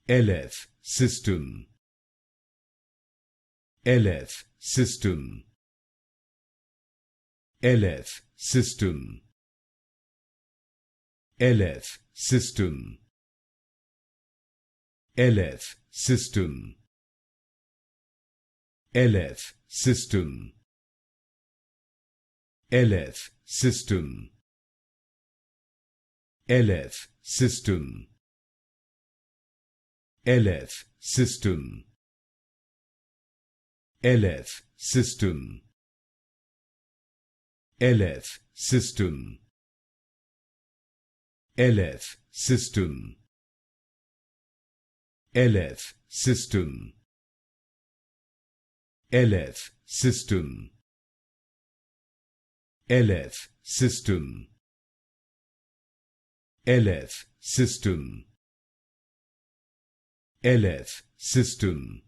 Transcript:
Elef, cistern. Elef, cistern. Elef, cistern. Elef, cistern. Elef, cistern. Elef, cistern. Elef, cistern. Elef, cistern. Elef, cistern. Elef, cistern. Elef, cistern. Elef, cistern. Elef, cistern. Elef, cistern. Elef, cistern. Elef, cistern. Elef, cistern.